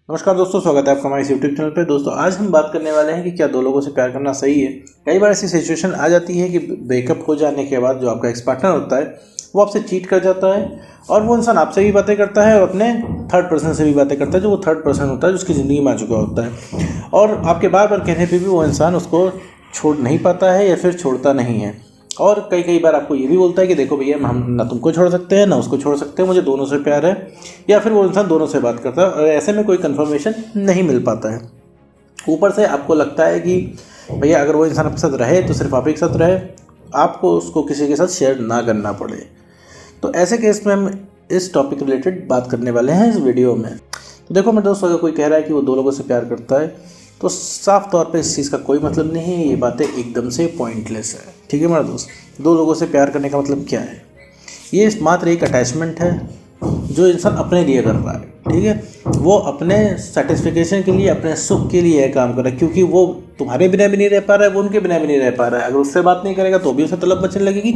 नमस्कार दोस्तों, स्वागत है आपका हमारे यूट्यूब चैनल पे। दोस्तों आज हम बात करने वाले हैं कि क्या दो लोगों से प्यार करना सही है। कई बार ऐसी सिचुएशन आ जाती है कि ब्रेकअप हो जाने के बाद जो आपका एक्स पार्टनर होता है वो आपसे चीट कर जाता है और वो इंसान आपसे भी बातें करता है और अपने थर्ड पर्सन से भी बातें करता है, जो वो थर्ड पर्सन होता है जो उसकी ज़िंदगी में आ चुका होता है। और आपके बार बार कहने पर भी वो इंसान उसको छोड़ नहीं पाता है या फिर छोड़ता नहीं है। और कई बार आपको ये भी बोलता है कि देखो भैया, हम ना तुमको छोड़ सकते हैं ना उसको छोड़ सकते हैं, मुझे दोनों से प्यार है। या फिर वो इंसान दोनों से बात करता है और ऐसे में कोई कंफर्मेशन नहीं मिल पाता है। ऊपर से आपको लगता है कि भैया अगर वो इंसान आपके साथ रहे तो सिर्फ आप ही के साथ रहे, आपको उसको किसी के साथ शेयर ना करना पड़े। तो ऐसे केस में हम इस टॉपिक रिलेटेड बात करने वाले हैं इस वीडियो में। तो देखो मेरे दोस्तों, अगर कोई कह रहा है कि वो दो लोगों से प्यार करता है तो साफ तौर पे इस चीज़ का कोई मतलब नहीं है। ये बातें एकदम से पॉइंटलेस है। ठीक है मेरा दोस्त, दो लोगों से प्यार करने का मतलब क्या है? ये मात्र एक अटैचमेंट है जो इंसान अपने लिए कर रहा है। ठीक है, वो अपने सेटिस्फिकेशन के लिए, अपने सुख के लिए काम कर रहा है, क्योंकि वो तुम्हारे बिना भी नहीं रह पा रहा है, वो उनके बिना भी नहीं रह पा रहा है। अगर उससे बात नहीं करेगा तो भी उसे तलब मचने लगेगी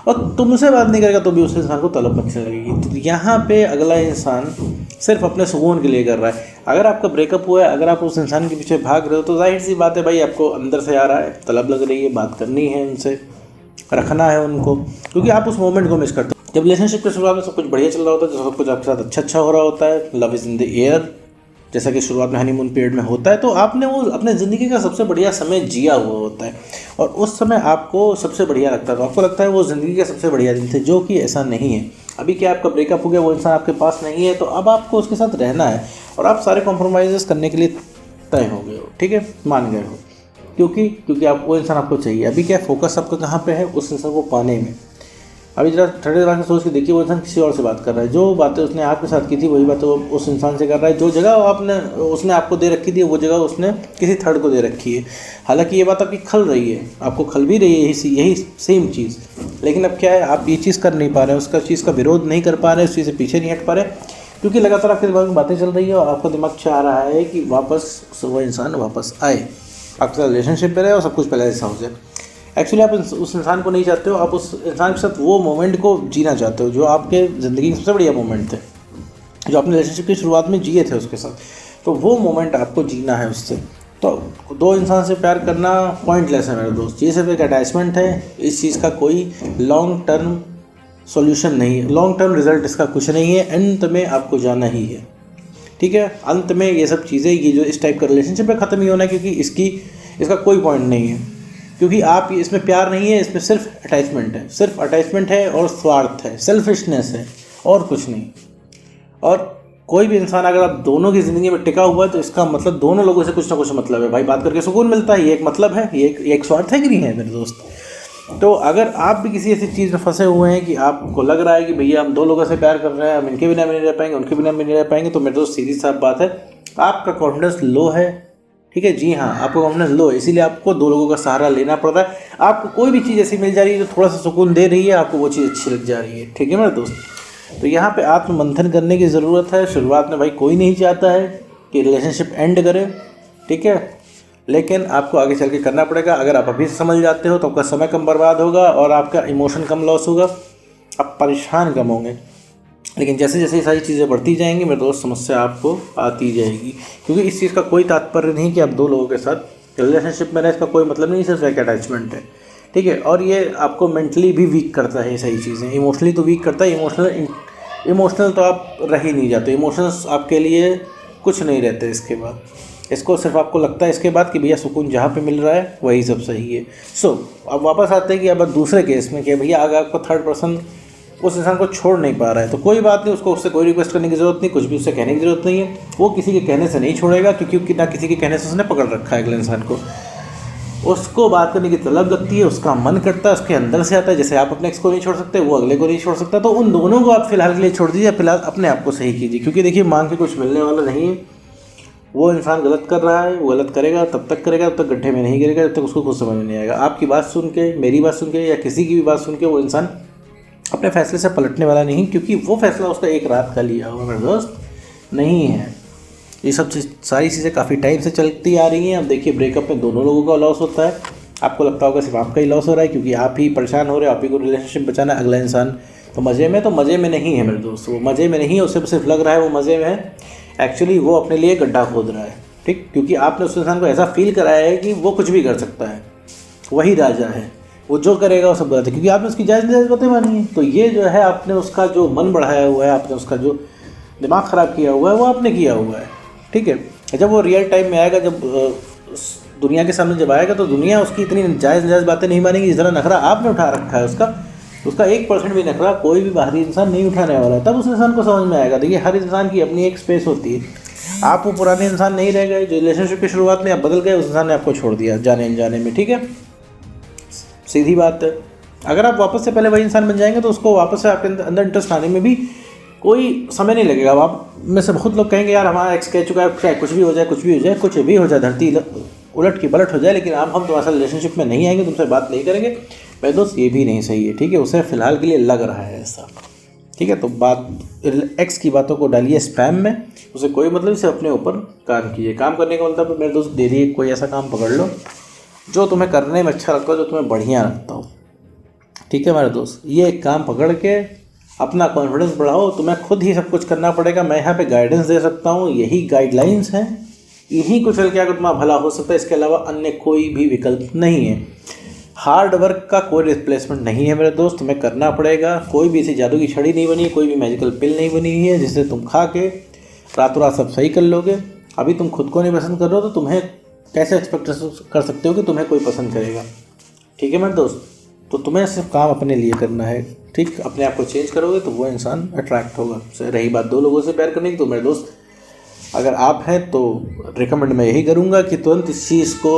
और तुमसे बात नहीं करेगा तो भी उस इंसान को तलब मचने लगेगी। तो यहाँ पे अगला इंसान सिर्फ अपने सुकून के लिए कर रहा है। अगर आपका ब्रेकअप हुआ है, अगर आप उस इंसान के पीछे भाग रहे हो तो जाहिर सी बात है भाई, आपको अंदर से आ रहा है, तलब लग रही है, बात करनी है उनसे, रखना है उनको, क्योंकि आप उस मोमेंट को मिस करते हो। जब रिलेशनशिप के शुरुआत में सब कुछ बढ़िया चल रहा होता है, जब सब कुछ आपके साथ अच्छा हो रहा होता है, love is in the air, जैसा कि शुरुआत में हनीमून पीरियड में होता है, तो आपने वो अपने ज़िंदगी का सबसे बढ़िया समय जिया हुआ होता है और उस समय आपको सबसे बढ़िया लगता है, तो आपको लगता है वो ज़िंदगी के सबसे बढ़िया दिन थे, जो कि ऐसा नहीं है। अभी क्या आपका ब्रेकअप हो गया, वो इंसान आपके पास नहीं है, तो अब आपको उसके साथ रहना है और आप सारे कॉम्प्रोमाइज़ करने के लिए तय हो गए हो। ठीक है, मान गए हो, क्योंकि आप वो इंसान आपको चाहिए। अभी क्या फोकस आपका कहाँ पे है? उस इंसान को पाने में। अभी जरा ठंडे दिमाग से सोच के देखिए, वो इंसान किसी और से बात कर रहा है, जो बातें उसने आपके साथ की थी वही बातें वो उस इंसान से कर रहा है, जो जगह उसने आपको दे रखी थी वो जगह उसने किसी थर्ड को दे रखी है। हालांकि ये बात आपकी खल रही है, आपको खल भी रही है यही सेम चीज़, लेकिन अब क्या है, आप ये चीज़ कर नहीं पा रहे हैं, उसका चीज़ का विरोध नहीं कर पा रहे हैं, उस चीज़ से पीछे नहीं हट पा रहे, क्योंकि लगातार आपके दिमाग में बातें चल रही है और आपका दिमाग चाह रहा है कि वापस वो इंसान वापस आए, आपके साथ रिलेशनशिप में रहे और सब कुछ पहले जैसा हो जाए। एक्चुअली आप उस इंसान को नहीं चाहते हो, आप उस इंसान के साथ वो मोमेंट को जीना चाहते हो जो आपके ज़िंदगी के सबसे बढ़िया मोमेंट थे, जो आपने रिलेशनशिप की शुरुआत में जिए थे उसके साथ, तो वो मोमेंट आपको जीना है उससे। तो दो इंसान से प्यार करना पॉइंटलेस है मेरे दोस्त, ये सिर्फ एक अटैचमेंट है, इस चीज़ का कोई लॉन्ग टर्म सॉल्यूशन नहीं है, लॉन्ग टर्म रिजल्ट इसका कुछ नहीं है, अंत में आपको जाना ही है। ठीक है, अंत में ये सब चीज़ें, ये जो इस टाइप का रिलेशनशिप है, ख़त्म ही होना है, क्योंकि इसका कोई पॉइंट नहीं है, क्योंकि आप इसमें प्यार नहीं है, इसमें सिर्फ अटैचमेंट है, सिर्फ अटैचमेंट है और स्वार्थ है, सेल्फिशनेस है और कुछ नहीं। और कोई भी इंसान अगर आप दोनों की ज़िंदगी में टिका हुआ है तो इसका मतलब दोनों लोगों से कुछ ना कुछ मतलब है भाई, बात करके सुकून मिलता है, ये एक मतलब है, ये एक स्वार्थ है कि नहीं है मेरे दोस्त। तो अगर आप भी किसी ऐसी चीज़ में फंसे हुए हैं कि आपको लग रहा है कि भैया हम दो लोगों से प्यार कर रहे हैं, हम इनके बिना भी नहीं रह पाएंगे, उनके बिना भी नहीं रह पाएंगे, तो मेरे दोस्त सीधी साफ बात है, आपका कॉन्फिडेंस लो है। ठीक है, जी हाँ, आपका कॉन्फिडेंस लो है, इसीलिए आपको दो लोगों का सहारा लेना पड़ रहा है। आपको कोई भी चीज़ ऐसी मिल जा रही है जो थोड़ा सा सुकून दे रही है, आपको वो चीज़ अच्छी लग जा रही है। ठीक है मेरे दोस्त, तो यहाँ पे आत्ममंथन करने की ज़रूरत है। शुरुआत में भाई कोई नहीं चाहता है कि रिलेशनशिप एंड करे, ठीक है, लेकिन आपको आगे चल के करना पड़ेगा। अगर आप अभी से समझ जाते हो तो आपका समय कम बर्बाद होगा और आपका इमोशन कम लॉस होगा, आप परेशान कम होंगे। लेकिन जैसे जैसे ये सारी चीज़ें बढ़ती जाएंगी मेरे दोस्त, समस्या आपको आती जाएगी, क्योंकि इस चीज़ का कोई तात्पर्य नहीं कि आप दो लोगों के साथ रिलेशनशिप में रहे, इसका कोई मतलब नहीं, सिर्फ एक अटैचमेंट है। ठीक है, और ये आपको मेंटली भी वीक करता है, ये सही चीज़ें, इमोशनली तो वीक करता है। इमोशनल तो आप रह ही नहीं जाते, इमोशंस आपके लिए कुछ नहीं रहते इसके बाद। इसको सिर्फ आपको लगता है इसके बाद कि भैया सुकून जहाँ पे मिल रहा है वही सब सही है। अब वापस आते हैं कि अब दूसरे केस में कि भैया अगर आपको थर्ड पर्सन उस इंसान को छोड़ नहीं पा रहा है, तो कोई बात नहीं, उससे कोई रिक्वेस्ट करने की ज़रूरत नहीं, कुछ भी उससे कहने की ज़रूरत नहीं है। वो किसी के कहने से नहीं छोड़ेगा, क्योंकि ना किसी के कहने से उसने पकड़ रखा है अगले इंसान को। उसको बात करने की तलब लगती है, उसका मन करता है, उसके अंदर से आता है। जैसे आप अपने एक्स को नहीं छोड़ सकते, वो अगले को नहीं छोड़ सकता, तो उन दोनों को आप फिलहाल के लिए छोड़ दीजिए, फिलहाल अपने आप को सही कीजिए, क्योंकि देखिए मांग के कुछ मिलने वाला नहीं है। वो इंसान गलत कर रहा है, वो गलत करेगा, तब तक गड्ढे में नहीं गिरेगा जब तक उसको खुद समझ में नहीं आएगा। आपकी बात सुन के, मेरी बात सुन के या किसी की भी बात सुन के वो इंसान अपने फैसले से पलटने वाला नहीं, क्योंकि वो फैसला उसका एक रात का लिया हुआ मेरे दोस्त नहीं है। ये सब सारी चीज़ें काफ़ी टाइम से चलती आ रही हैं। अब देखिए ब्रेकअप में दोनों लोगों का लॉस होता है, आपको लगता होगा सिर्फ आपका ही लॉस हो रहा है, क्योंकि आप ही परेशान हो रहे हो, आप ही को रिलेशनशिप बचाना है। अगला इंसान तो मज़े में नहीं है मेरे दोस्त, वो मज़े में नहीं है, उसे सिर्फ लग रहा है वो मज़े में है, एक्चुअली वो अपने लिए गड्ढा खोद रहा है, ठीक, क्योंकि आपने उस इंसान को ऐसा फील कराया है कि वो कुछ भी कर सकता है, वही राजा है, वो जो करेगा वो सब गलत है, क्योंकि आपने उसकी जायज़ बातें मानी है। तो ये जो है आपने उसका जो मन बढ़ाया हुआ है, आपने उसका जो दिमाग ख़राब किया हुआ है वो आपने किया हुआ है, ठीक है। जब वो रियल टाइम में आएगा, जब दुनिया के सामने जब आएगा, तो दुनिया उसकी इतनी जायज़ बातें नहीं मानेगी जिस तरह नखरा आपने उठा रखा है। उसका 1% भी नखरा कोई भी बाहरी इंसान नहीं उठाने वाला है। तब उस इंसान को समझ में आएगा। देखिए, हर इंसान की अपनी एक स्पेस होती है। आप वो पुराने इंसान नहीं रह गए जो रिलेशनशिप की शुरुआत में आप बदल गए, उस इंसान ने आपको छोड़ दिया जाने अनजाने में, ठीक है, सीधी बात है। अगर आप वापस से पहले वही इंसान बन जाएंगे तो उसको वापस से आपके अंदर इंटरेस्ट आने में भी कोई समय नहीं लगेगा। अब आप में से बहुत लोग कहेंगे यार हमारा एक्स कह चुका है, चाहे कुछ भी हो जाए, कुछ भी हो जाए, कुछ भी हो जाए, धरती उलट की पलट हो जाए, लेकिन हम तुम्हारे साथ रिलेशनशिप में नहीं आएंगे, तुमसे बात नहीं करेंगे। मेरे दोस्त, ये भी नहीं सही है, ठीक है। उसे फ़िलहाल के लिए लग रहा है ऐसा, ठीक है। तो बात एक्स की बातों को डालिए स्पैम में, उसे कोई मतलब से अपने ऊपर काम कीजिए। काम करने का मतलब मेरे दोस्त दे रही कोई ऐसा काम पकड़ लो जो तुम्हें करने में अच्छा लगता हो, जो तुम्हें बढ़िया लगता हो, ठीक है मेरे दोस्त। ये एक काम पकड़ के अपना कॉन्फिडेंस बढ़ाओ। तुम्हें खुद ही सब कुछ करना पड़ेगा। मैं यहाँ पे गाइडेंस दे सकता हूँ, यही गाइडलाइंस हैं, यही कुछ चल के अगर तुम्हारा भला हो सकता है, इसके अलावा अन्य कोई भी विकल्प नहीं है। हार्ड वर्क का कोई रिप्लेसमेंट नहीं है मेरे दोस्त, तुम्हें करना पड़ेगा। कोई भी ऐसी जादू की छड़ी नहीं बनी, कोई भी मैजिकल पिल नहीं बनी हुई है जिसे तुम खा के रातों रात सब सही कर लोगे। अभी तुम खुद को नहीं पसंद कर रहे हो तो तुम्हें कैसे एक्सपेक्ट कर सकते हो कि तुम्हें कोई पसंद करेगा, ठीक है मेरे दोस्त। तो तुम्हें सिर्फ काम अपने लिए करना है, ठीक। अपने आप को चेंज करोगे तो वो इंसान अट्रैक्ट होगा। रही बात दो लोगों से प्यार करने की, तो मेरे दोस्त अगर आप हैं तो रिकमेंड मैं यही करूँगा कि तुरंत इस चीज़ को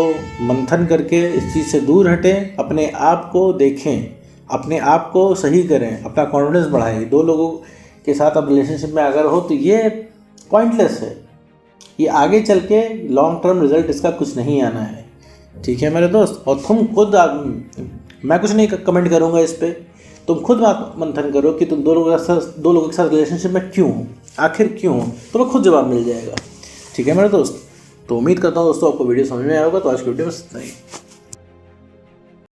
मंथन करके इस चीज़ से दूर हटें, अपने आप को देखें, अपने आप को सही करें, अपना कॉन्फिडेंस बढ़ाएं। दो लोगों के साथ आप रिलेशनशिप में अगर हो तो ये पॉइंटलेस है, ये आगे चल के लॉन्ग टर्म रिजल्ट इसका कुछ नहीं आना है, ठीक है मेरे दोस्त। और तुम खुद, मैं कुछ नहीं कमेंट करूँगा इस पर, तुम खुद मंथन करो कि तुम दो लोगों के साथ रिलेशनशिप में क्यों हो, आखिर क्यों हो, तुम्हें खुद जवाब मिल जाएगा, ठीक है मेरे दोस्त। तो उम्मीद करता हूँ दोस्तों आपको वीडियो समझ में आया होगा। तो आज की वीडियो में इतना ही।